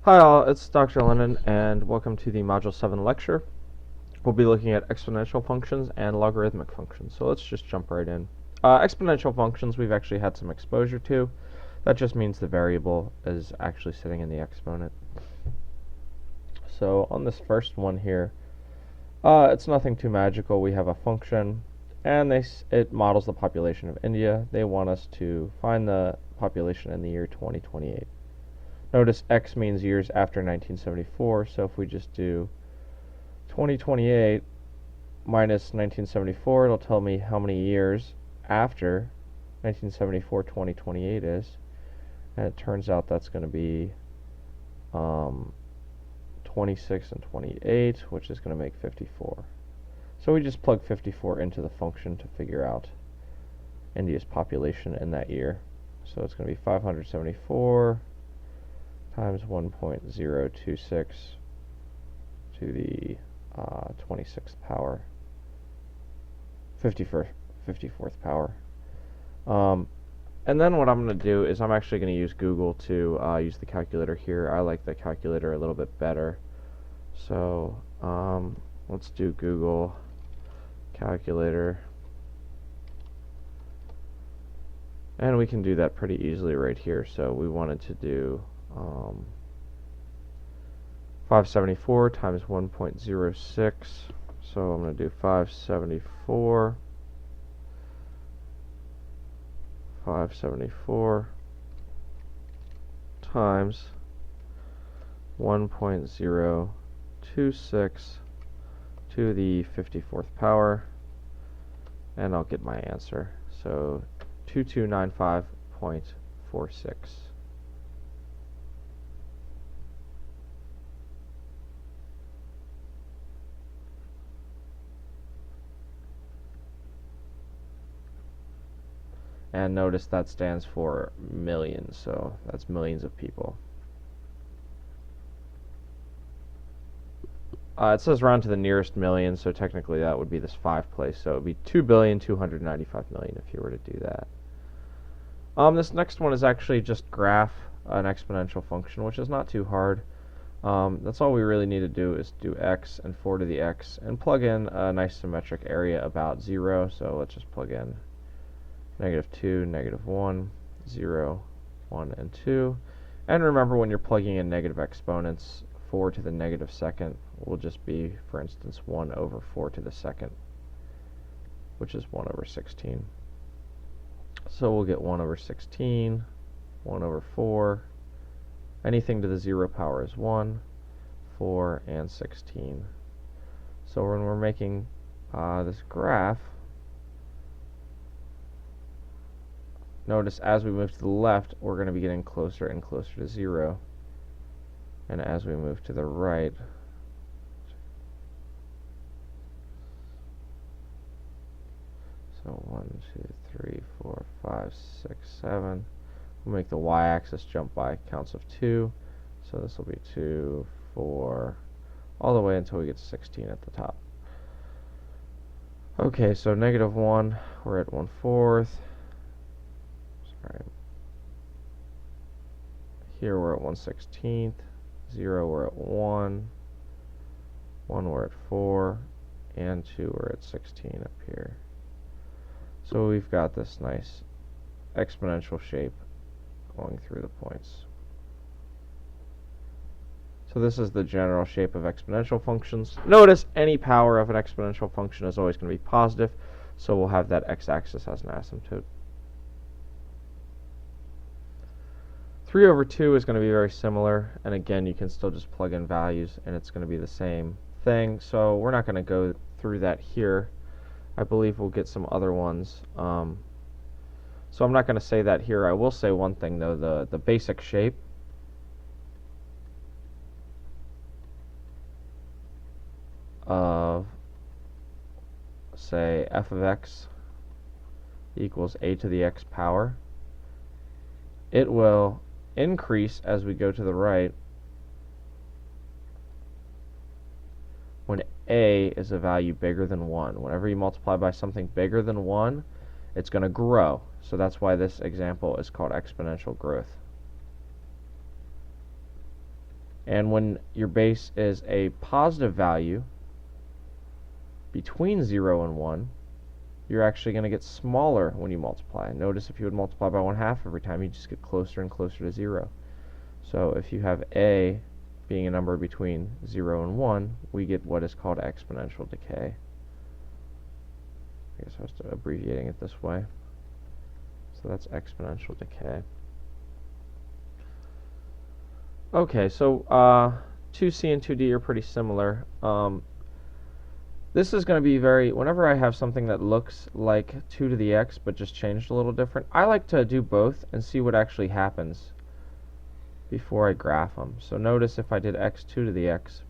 Hi all, it's Dr. Lennon and welcome to the Module 7 lecture. We'll be looking at exponential functions and logarithmic functions, so let's just jump right in. Exponential functions we've actually had some exposure to. That just means the variable is actually sitting in the exponent. So on this first one here, it's nothing too magical. We have a function and it models the population of India. They want us to find the population in the year 2028. Notice X means years after 1974, so if we just do 2028 minus 1974, it'll tell me how many years after 1974 2028 is, and it turns out that's going to be 26 and 28, which is going to make 54. So we just plug 54 into the function to figure out India's population in that year. So it's going to be 574 times 1.026 to the 26th power, 54th power. And then what I'm going to do is I'm actually going to use Google to use the calculator here. I like the calculator a little bit better. So let's do Google calculator. And we can do that pretty easily right here. So we wanted to do 574 times 1.06. So I'm going to do 574 times 1.026 to the 54th power, and I'll get my answer. So 2295.46. And notice that stands for millions, so that's millions of people. It says round to the nearest million, so technically that would be this 5th place. So it would be 2,295,000,000 if you were to do that. This next one is actually just graph an exponential function, which is not too hard. That's all we really need to do is do x and 4 to the x and plug in a nice symmetric area about 0. So let's just plug in -2, -1, 0, 1, and 2. And remember, when you're plugging in negative exponents, 4 to the -2nd will just be, for instance, 1 over 4 to the 2nd, which is 1 over 16. So we'll get 1 over 16, 1 over 4. Anything to the 0 power is 1, 4, and 16. So when we're making this graph, notice as we move to the left, we're going to be getting closer and closer to 0. And as we move to the right, so 1, 2, 3, 4, 5, 6, 7. We'll make the y-axis jump by counts of 2. So this will be 2, 4, all the way until we get to 16 at the top. Okay, so -1, we're at 1/4. Sorry. Here we're at 1/16. 0 we're at 1. 1 we're at 4. And 2 we're at 16 up here. So we've got this nice exponential shape going through the points. So this is the general shape of exponential functions. Notice any power of an exponential function is always going to be positive, so we'll have that x-axis as an asymptote. 3 over 2 is going to be very similar, and again, you can still just plug in values, and it's going to be the same thing. So we're not going to go through that here. I believe we'll get some other ones. So I'm not going to say that here. I will say one thing, though. The basic shape of, say, f of x equals a to the x power, it will increase as we go to the right when a is a value bigger than 1. Whenever you multiply by something bigger than 1, it's going to grow. So that's why this example is called exponential growth. And when your base is a positive value between 0 and 1, you're actually going to get smaller when you multiply. Notice if you would multiply by 1/2 every time, you just get closer and closer to 0. So if you have a being a number between 0 and 1, we get what is called exponential decay. I guess I was abbreviating it this way. So that's exponential decay. Okay, so 2c and 2d are pretty similar. This is going to be whenever I have something that looks like 2 to the x but just changed a little different, I like to do both and see what actually happens before I graph them. So notice if I did x2 to the x,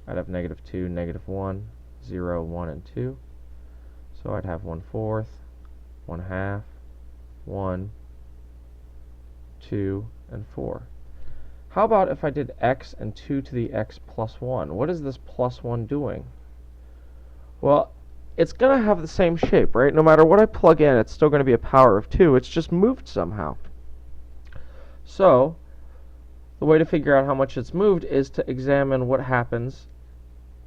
I'd have -2, -1, 0, 1, and 2. So I'd have 1/4, 1/2, 1, 2, and 4. How about if I did x and 2 to the x plus 1? What is this plus 1 doing? Well, it's going to have the same shape, right? No matter what I plug in, it's still going to be a power of 2. It's just moved somehow. So the way to figure out how much it's moved is to examine what happens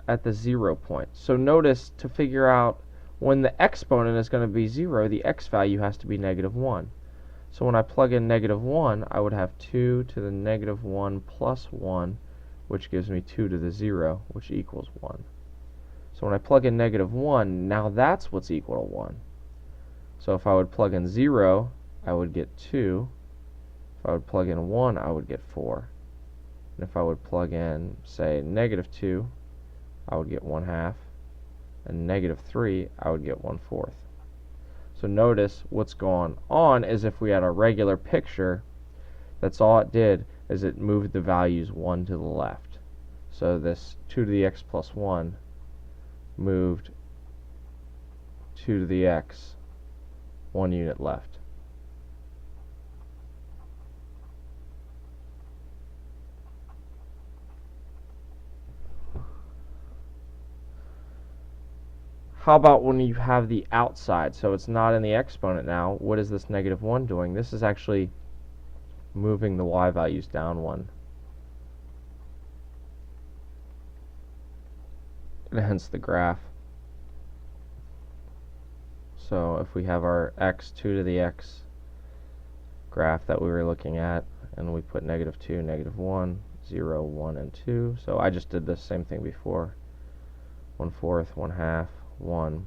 at the 0 point. So notice, to figure out when the exponent is going to be 0, the x value has to be -1. So when I plug in -1, I would have 2 to the -1 plus 1, which gives me 2 to the 0, which equals 1. So when I plug in -1, now that's what's equal to 1. So if I would plug in 0, I would get 2. If I would plug in 1, I would get 4. And if I would plug in, say, -2, I would get 1/2. And -3, I would get 1/4. So notice what's going on is if we had a regular picture, that's all it did is it moved the values 1 to the left. So this 2 to the x plus 1 moved 2 to the x 1 unit left. How about when you have the outside? So it's not in the exponent now. What is this -1 doing? This is actually moving the y values down 1. And hence the graph. So if we have our x2 to the x graph that we were looking at, and we put -2, -1, 0, 1, and 2. So I just did the same thing before. 1/4, 1/2, 1,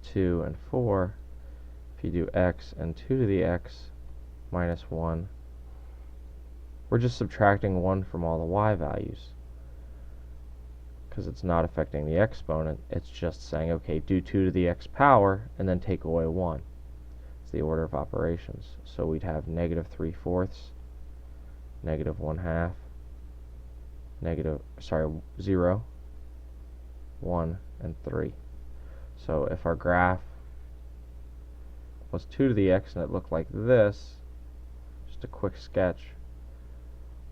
2, and 4. If you do x and 2 to the x minus 1, we're just subtracting 1 from all the y values, because it's not affecting the exponent. It's just saying, okay, do 2 to the x power and then take away 1. It's the order of operations. So we'd have -3/4, -1/2, 0, 1, and 3. So if our graph was 2 to the x and it looked like this, just a quick sketch,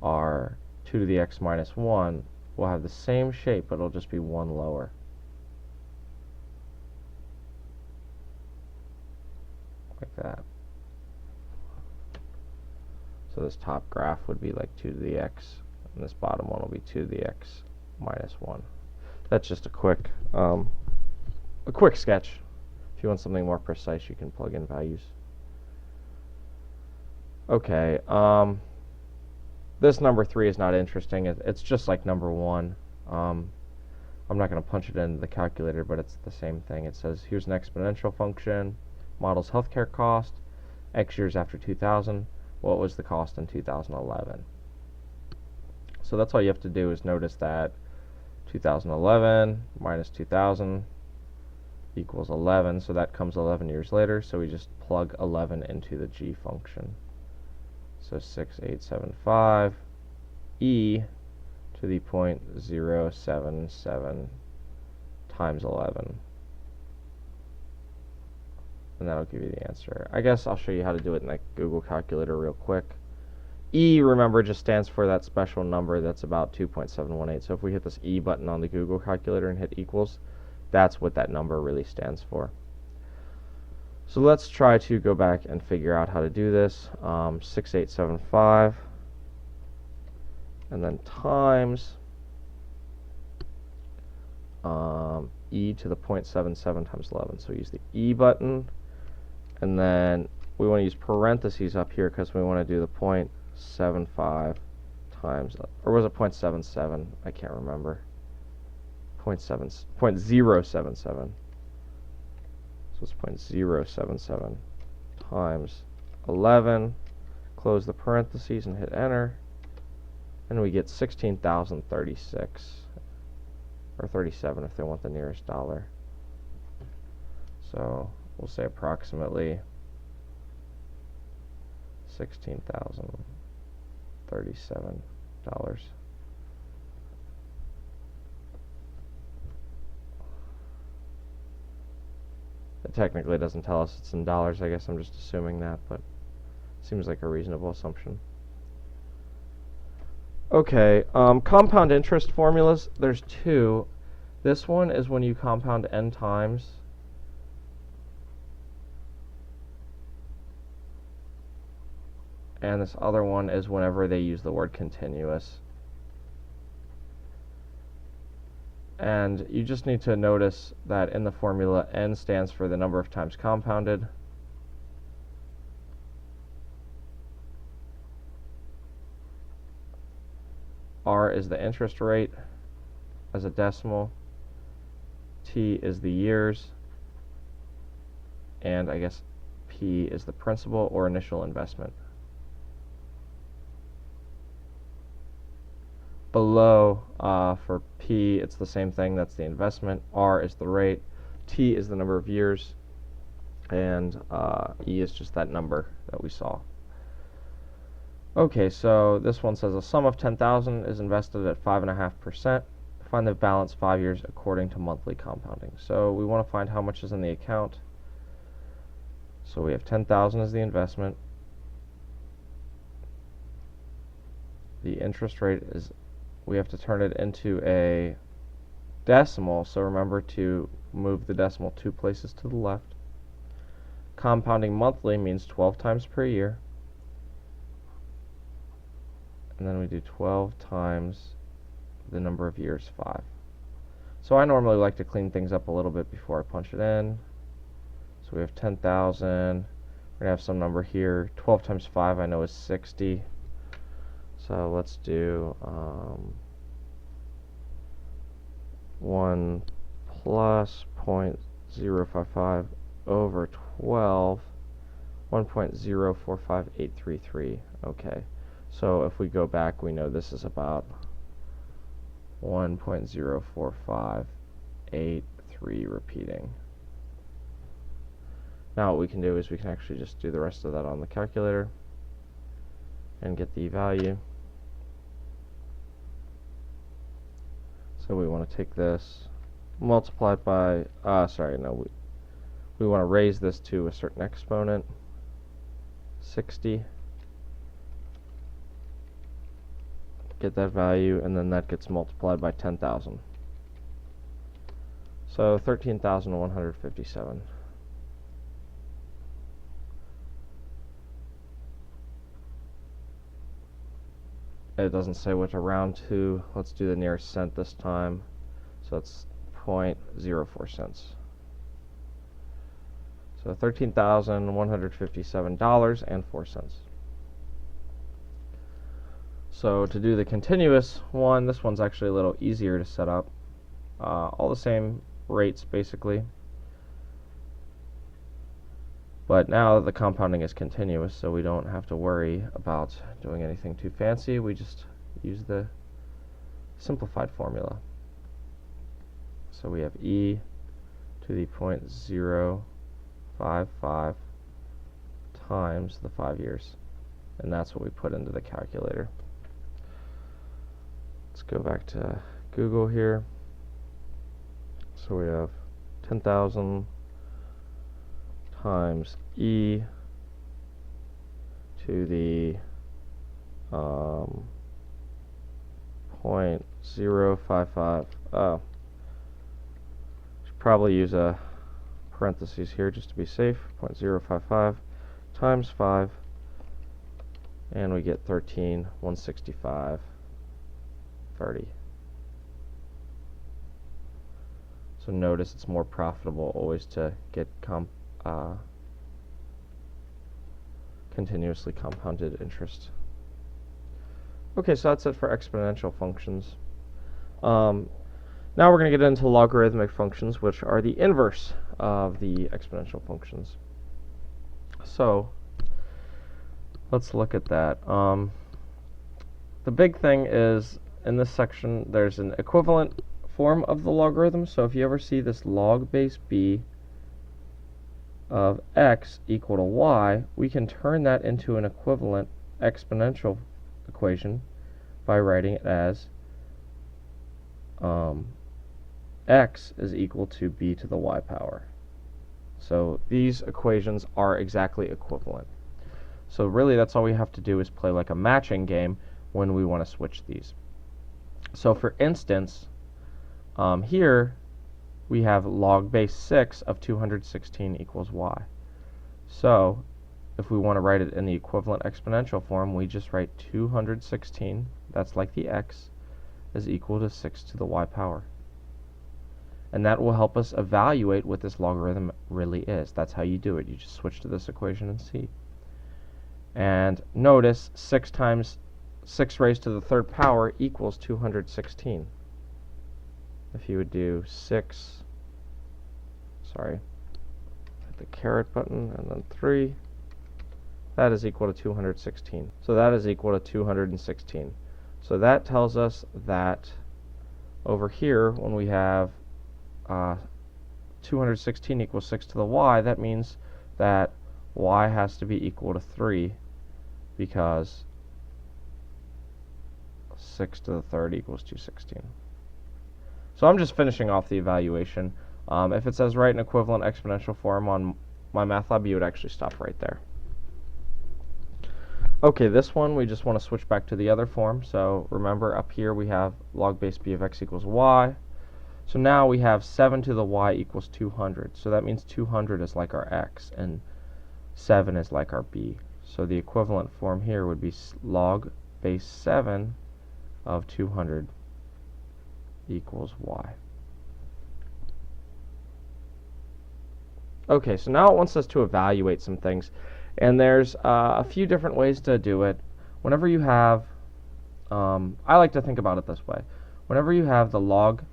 our 2 to the x minus 1 will have the same shape, but it'll just be 1 lower. Like that. So this top graph would be like 2 to the x, and this bottom one will be 2 to the x minus 1. That's just a quick sketch. If you want something more precise, you can plug in values. Okay, this number 3 is not interesting. It's just like number 1. I'm not going to punch it into the calculator, but it's the same thing. It says, here's an exponential function, models healthcare cost, X years after 2000. What was the cost in 2011? So that's all you have to do is notice that 2011 minus 2000 equals 11, so that comes 11 years later, so we just plug 11 into the g function. So 6875 e to the 0.077 times 11. And that'll give you the answer. I guess I'll show you how to do it in the Google calculator real quick. E, remember, just stands for that special number that's about 2.718. So if we hit this E button on the Google calculator and hit equals, that's what that number really stands for. So let's try to go back and figure out how to do this. 6875 and then times e to the 0.77 times 11. So we use the e button, and then we want to use parentheses up here because we want to do the 0.75 times, or was it 0.77? I can't remember. 0.077. So it's 0.077 times 11. Close the parentheses and hit enter, and we get 16,036, or 37 if they want the nearest dollar. So we'll say approximately $16,037. It technically doesn't tell us it's in dollars. I guess I'm just assuming that, but seems like a reasonable assumption. Okay, compound interest formulas, there's two. This one is when you compound n times. And this other one is whenever they use the word continuous. And you just need to notice that in the formula, n stands for the number of times compounded. R is the interest rate as a decimal. T is the years. And I guess P is the principal or initial investment. Below, for P, it's the same thing. That's the investment. R is the rate. T is the number of years. And E is just that number that we saw. Okay, so this one says a sum of 10,000 is invested at 5.5%. Find the balance 5 years according to monthly compounding. So we want to find how much is in the account. So we have 10,000 as the investment. The interest rate is, we have to turn it into a decimal, so remember to move the decimal 2 places to the left. Compounding monthly means 12 times per year. And then we do 12 times the number of years, 5. So I normally like to clean things up a little bit before I punch it in. So we have 10,000. We're going to have some number here. 12 times 5 I know is 60. So let's do 1 plus 0.055 over 12, 1.045833. Okay. So if we go back, we know this is about 1.04583 repeating. Now what we can do is we can actually just do the rest of that on the calculator and get the value. So we want to take this, multiply it by, we want to raise this to a certain exponent, 60. Get that value, and then that gets multiplied by 10,000. So 13,157. It doesn't say what to round to. Let's do the nearest cent this time. So it's 0.04 cents. So $13,157.04. So to do the continuous one, this one's actually a little easier to set up. All the same rates basically. But now the compounding is continuous, so we don't have to worry about doing anything too fancy. We just use the simplified formula. So we have e to the 0.055 times the 5 years. And that's what we put into the calculator. Let's go back to Google here. So we have 10,000 times e to the 0.055. Oh, should probably use a parentheses here just to be safe. 0.055 times 5, and we get 13,165 30. So notice it's more profitable always to get continuously compounded interest. Okay, so that's it for exponential functions. Now we're going to get into logarithmic functions, which are the inverse of the exponential functions. So let's look at that. The big thing is, in this section, there's an equivalent form of the logarithm. So if you ever see this log base b of x equal to y, we can turn that into an equivalent exponential equation by writing it as x is equal to b to the y power. So these equations are exactly equivalent. So really that's all we have to do is play like a matching game when we want to switch these. So for instance, here we have log base 6 of 216 equals y. So if we want to write it in the equivalent exponential form, we just write 216, that's like the x, is equal to 6 to the y power. And that will help us evaluate what this logarithm really is. That's how you do it. You just switch to this equation and see. And notice 6 times 6 raised to the third power equals 216. If you would do 6, hit the caret button, and then 3, that is equal to 216. So that is equal to 216. So that tells us that over here, when we have 216 equals 6 to the y, that means that y has to be equal to 3, because 6 to the third equals 216. So I'm just finishing off the evaluation. If it says write an equivalent exponential form on my math lab, you would actually stop right there. Okay, this one we just want to switch back to the other form. So remember, up here we have log base b of x equals y. So now we have 7 to the y equals 200. So that means 200 is like our x, and 7 is like our b. So the equivalent form here would be log base 7 of 200 equals y. Okay, so now it wants us to evaluate some things. And there's a few different ways to do it. Whenever you have, I like to think about it this way. Whenever you have the log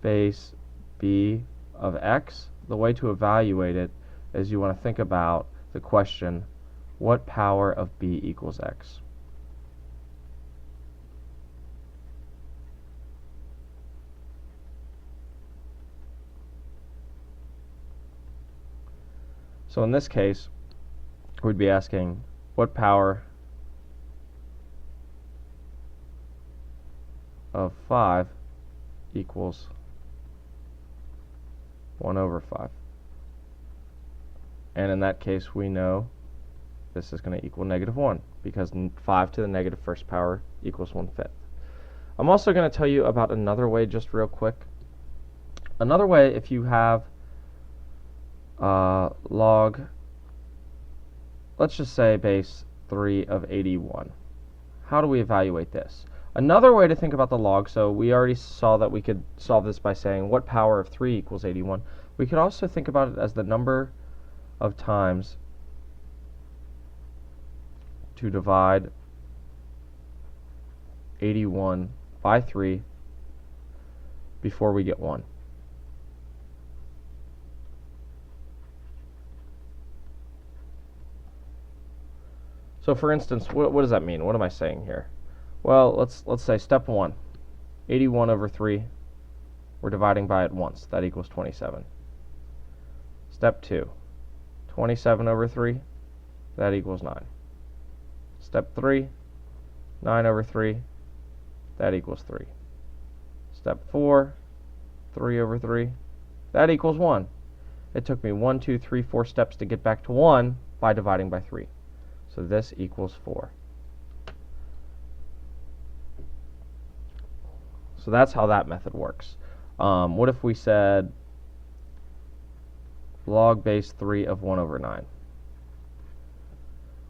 base b of x, the way to evaluate it is you want to think about the question, what power of b equals x? So in this case, we'd be asking, what power of 5 equals 1 over 5? And in that case, we know this is going to equal -1, because 5 to the negative first power equals 1/5. I'm also going to tell you about another way, just real quick. Another way, if you have log, let's just say base 3 of 81. How do we evaluate this? Another way to think about the log, so we already saw that we could solve this by saying what power of 3 equals 81. We could also think about it as the number of times to divide 81 by 3 before we get 1. So for instance, what does that mean? What am I saying here? Well, let's say step 1, 81 over 3, we're dividing by it once. That equals 27. Step 2, 27 over 3, that equals 9. Step 3, 9 over 3, that equals 3. Step 4, 3 over 3, that equals 1. It took me 1, 2, 3, 4 steps to get back to 1 by dividing by 3. So this equals 4. So that's how that method works. What if we said log base 3 of 1 over 9?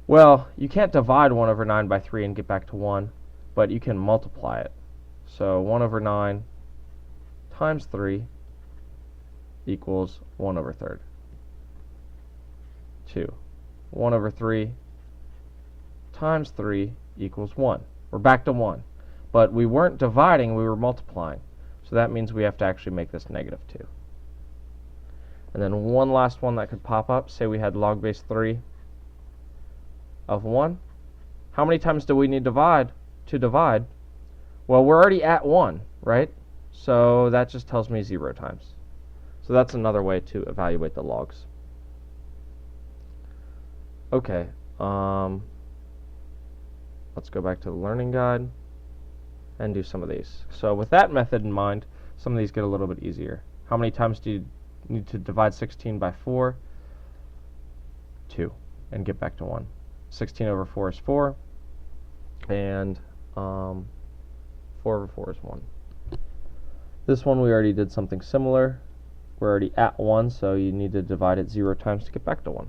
Well, you can't divide 1 over 9 by 3 and get back to 1, but you can multiply it. So 1 over 9 times 3 equals 1 over 3rd. 2. 1 over 3 times 3 equals 1. We're back to 1. But we weren't dividing, we were multiplying. So that means we have to actually make this negative 2. And then one last one that could pop up. Say we had log base 3 of 1. How many times do we need to divide? Well, we're already at 1, right? So that just tells me 0 times. So that's another way to evaluate the logs. Okay, let's go back to the learning guide and do some of these. So with that method in mind, some of these get a little bit easier. How many times do you need to divide 16 by 4? 2, and get back to 1. 16 over 4 is 4, and 4 over 4 is 1. This one we already did something similar. We're already at 1, so you need to divide it 0 times to get back to 1.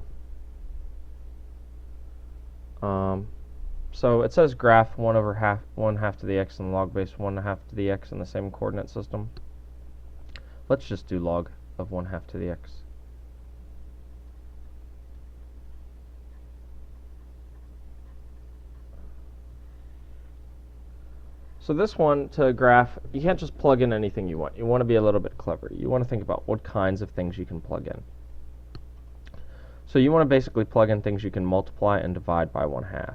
So it says graph 1 half to the x and log base 1 half to the x in the same coordinate system. Let's just do log of 1 half to the x. So this one, to graph, you can't just plug in anything you want. You want to be a little bit clever. You want to think about what kinds of things you can plug in. So you want to basically plug in things you can multiply and divide by 1/2.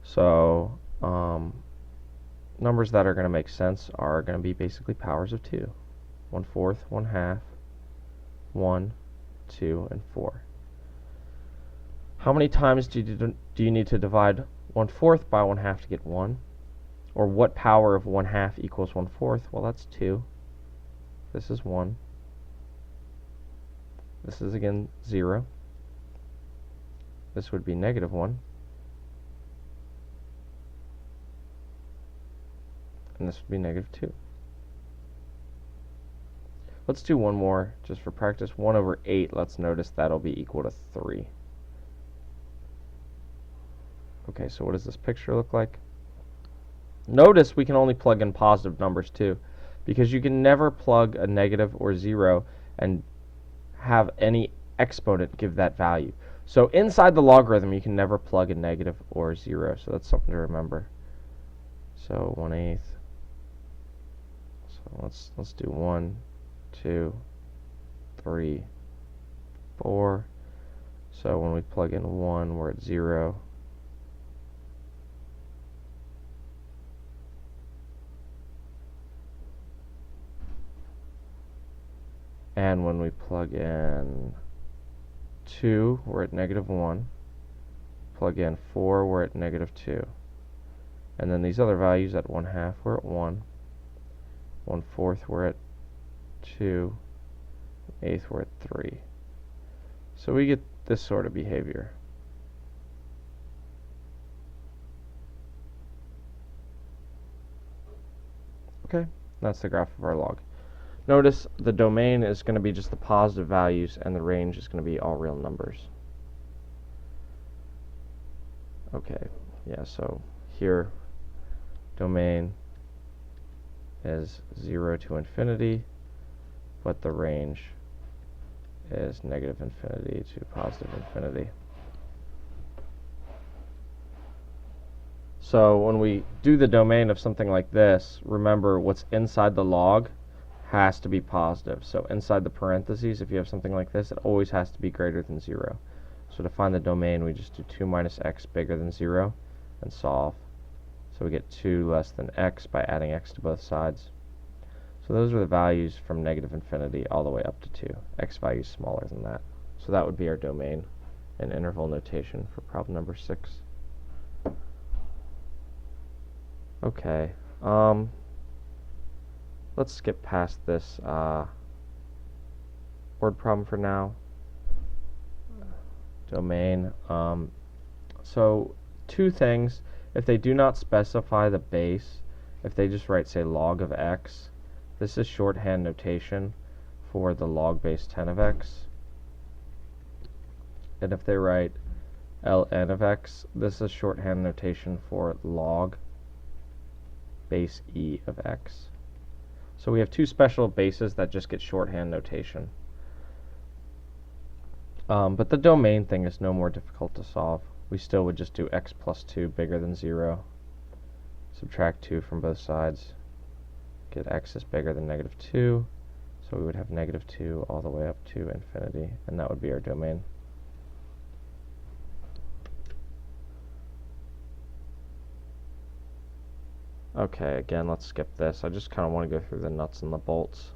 So numbers that are going to make sense are going to be basically powers of 2. 1/4, 1/2, 1, 2, and 4. How many times do you need to divide 1/4 by 1/2 to get 1? Or what power of 1/2 equals 1/4? Well, that's 2. This is 1. This is again 0. This would be -1. And this would be -2. Let's do one more just for practice. 1 over 8, let's notice that'll be equal to 3. Okay, so what does this picture look like? Notice we can only plug in positive numbers too, because you can never plug a negative or 0 and have any exponent give that value. So inside the logarithm, you can never plug a negative or 0, so that's something to remember. So 1/8. So let's do 1, 2, 3, 4. So when we plug in 1, we're at 0. And when we plug in 2, we're at -1. Plug in 4, we're at -2. And then these other values at 1/2, we're at 1. 1/4, we're at 2. 1/8, we're at 3. So we get this sort of behavior. Okay, that's the graph of our log. Notice the domain is going to be just the positive values, and the range is going to be all real numbers. Okay, yeah, so here, domain is 0 to infinity, but the range is -infinity to +infinity. So when we do the domain of something like this, remember what's inside the log has to be positive. So inside the parentheses, if you have something like this, it always has to be greater than 0. So to find the domain, we just do 2 minus x bigger than 0 and solve. So we get 2 less than x by adding x to both sides. So those are the values from -infinity all the way up to 2. X value is smaller than that. So that would be our domain in interval notation for problem number 6. Okay. Let's skip past this word problem for now. Domain. So two things. If they do not specify the base, if they just write, say, log of x, this is shorthand notation for the log base 10 of x. And if they write ln of x, this is shorthand notation for log base e of x. So we have two special bases that just get shorthand notation. But the domain thing is no more difficult to solve. We still would just do x plus 2 bigger than 0. Subtract 2 from both sides. Get x is bigger than negative 2. So we would have negative 2 all the way up to infinity. And that would be our domain. Okay, again, let's skip this. I just kind of want to go through the nuts and the bolts.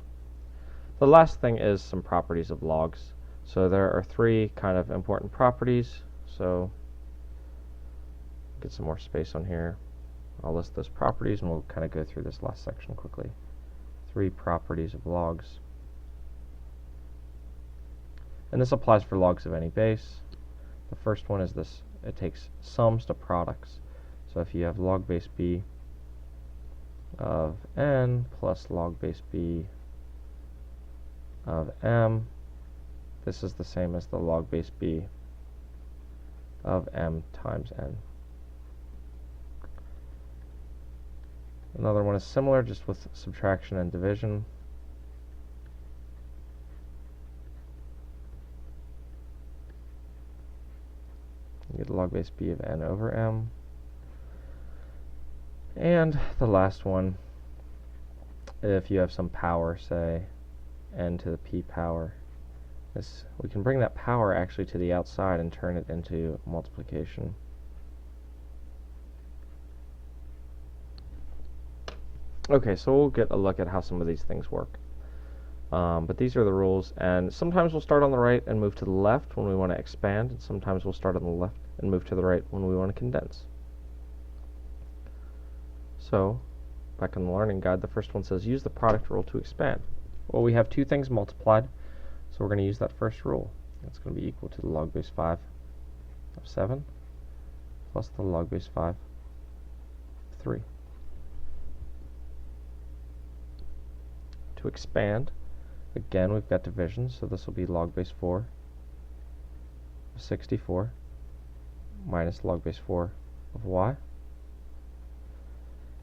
The last thing is some properties of logs. So there are three kind of important properties. So get some more space on here. I'll list those properties and we'll kind of go through this last section quickly. Three properties of logs. And this applies for logs of any base. The first one is this. It takes sums to products. So if you have log base b of n plus log base b of m, this is the same as the log base b of m times n. Another one is similar, just with subtraction and division. You get log base b of n over m. And the last one, if you have some power, say n to the p power, we can bring that power actually to the outside and turn it into multiplication. Okay, so we'll get a look at how some of these things work. But these are the rules, and sometimes we'll start on the right and move to the left when we want to expand, and sometimes we'll start on the left and move to the right when we want to condense. So, back in the learning guide, the first one says use the product rule to expand. Well, we have two things multiplied, so we're going to use that first rule. That's going to be equal to the log base 5 of 7 plus the log base 5 of 3. To expand, again, we've got division, so this will be log base 4 of 64 minus log base 4 of y.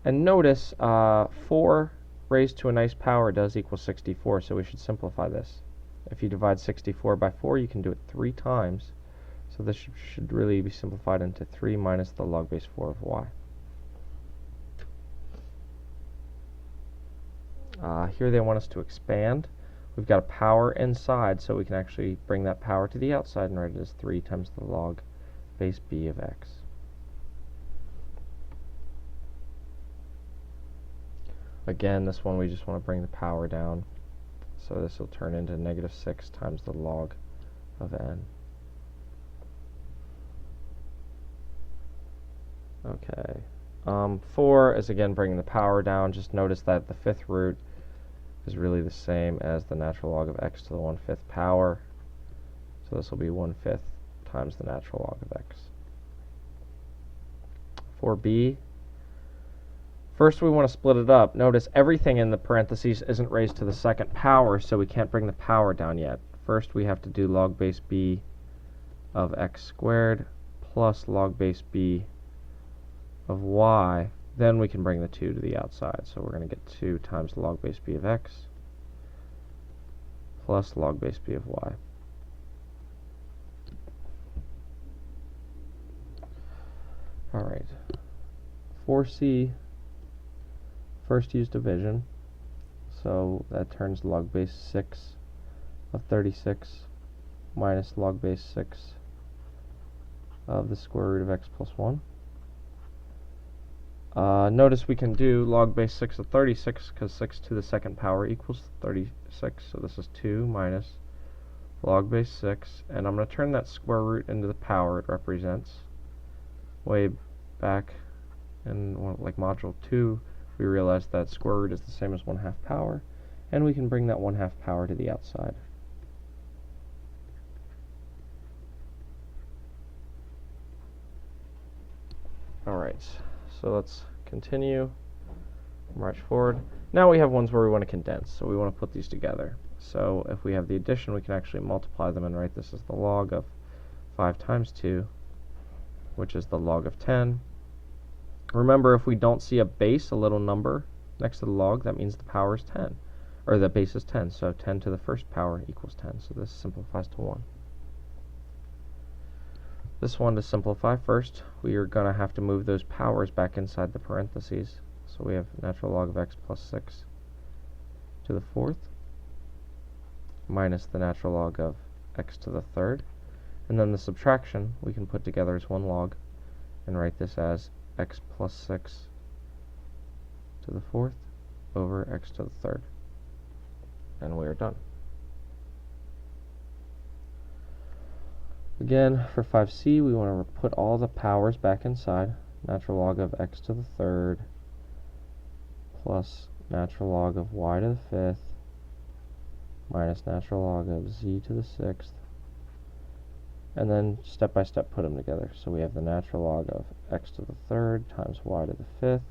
And notice 4 raised to a nice power does equal 64, so we should simplify this. If you divide 64 by 4, you can do it 3 times. So this should really be simplified into 3 minus the log base 4 of y. Here they want us to expand. We've got a power inside, so we can actually bring that power to the outside and write it as 3 times the log base b of x. Again, this one we just want to bring the power down. So this will turn into negative 6 times the log of n. Okay. 4 is again bringing the power down. Just notice that the fifth root is really the same as the natural log of x to the 1/5 power. So this will be 1/5 times the natural log of x. For b, first we want to split it up. Notice everything in the parentheses isn't raised to the second power, so we can't bring the power down yet. First we have to do log base b of x squared plus log base b of y. Then we can bring the 2 to the outside. So we're going to get 2 times log base b of x plus log base b of y. Alright. For c, first use division. So that turns log base 6 of 36 minus log base 6 of the square root of x plus 1. Notice we can do log base 6 of 36 because 6 to the second power equals 36. So this is 2 minus log base 6. And I'm going to turn that square root into the power it represents. Way back in like module 2, we realized that square root is the same as 1/2 power. And we can bring that 1/2 power to the outside. Alright. So let's continue, march forward. Now we have ones where we want to condense, so we want to put these together. So if we have the addition, we can actually multiply them and write this as the log of 5 times 2, which is the log of 10, Remember, if we don't see a base, a little number next to the log, that means the power is 10, or the base is 10. So 10 to the first power equals 10. So this simplifies to 1. This one, to simplify, first we are going to have to move those powers back inside the parentheses. So we have natural log of x plus 6 to the 4th minus the natural log of x to the 3rd. And then the subtraction we can put together as one log and write this as x plus 6 to the 4th over x to the 3rd. And we are done. Again, for 5c, we want to put all the powers back inside. Natural log of x to the 3rd plus natural log of y to the 5th minus natural log of z to the 6th. And then step by step put them together. So we have the natural log of x to the 3rd times y to the 5th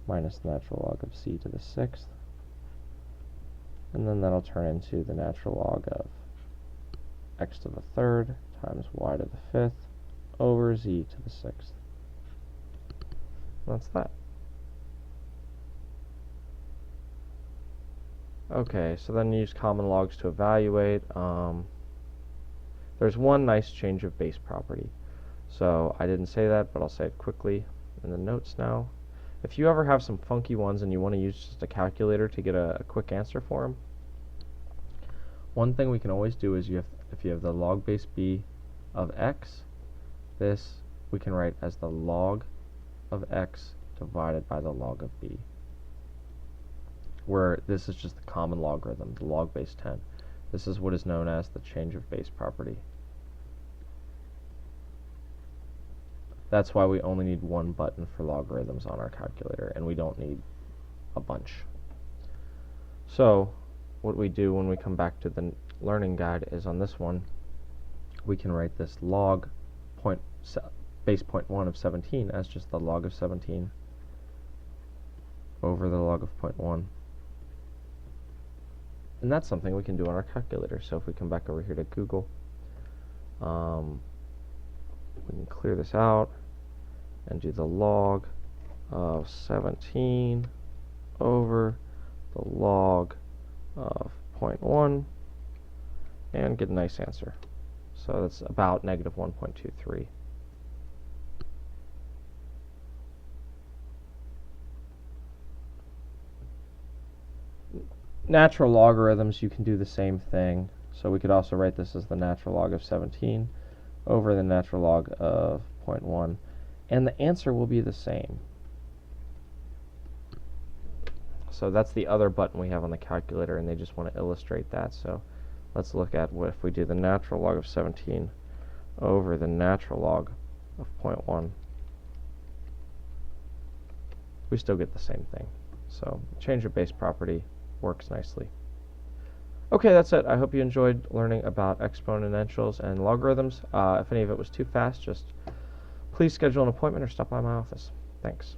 minus the natural log of z to the 6th. And then that'll turn into the natural log of x to the 3rd times y to the 5th over z to the 6th. That's that. Okay, so then use common logs to evaluate. There's one nice change of base property. So I didn't say that, but I'll say it quickly in the notes now. If you ever have some funky ones and you want to use just a calculator to get a quick answer for them, one thing we can always do is if you have the log base b of x, this we can write as the log of x divided by the log of b, where this is just the common logarithm, the log base 10. This is what is known as the change of base property. That's why we only need one button for logarithms on our calculator, and we don't need a bunch. So what we do when we come back to the learning guide is on this one, we can write this log base 0.1 of 17 as just the log of 17 over the log of 0.1. And that's something we can do on our calculator. So if we come back over here to Google, we can clear this out and do the log of 17 over the log of 0.1 and get a nice answer. So that's about negative 1.23. Natural logarithms, you can do the same thing. So we could also write this as the natural log of 17 over the natural log of 0.1. And the answer will be the same. So that's the other button we have on the calculator, and they just want to illustrate that. So let's look at what if we do the natural log of 17 over the natural log of 0.1. We still get the same thing. So change of base property works nicely. Okay, that's it. I hope you enjoyed learning about exponentials and logarithms. If any of it was too fast, just please schedule an appointment or stop by my office. Thanks.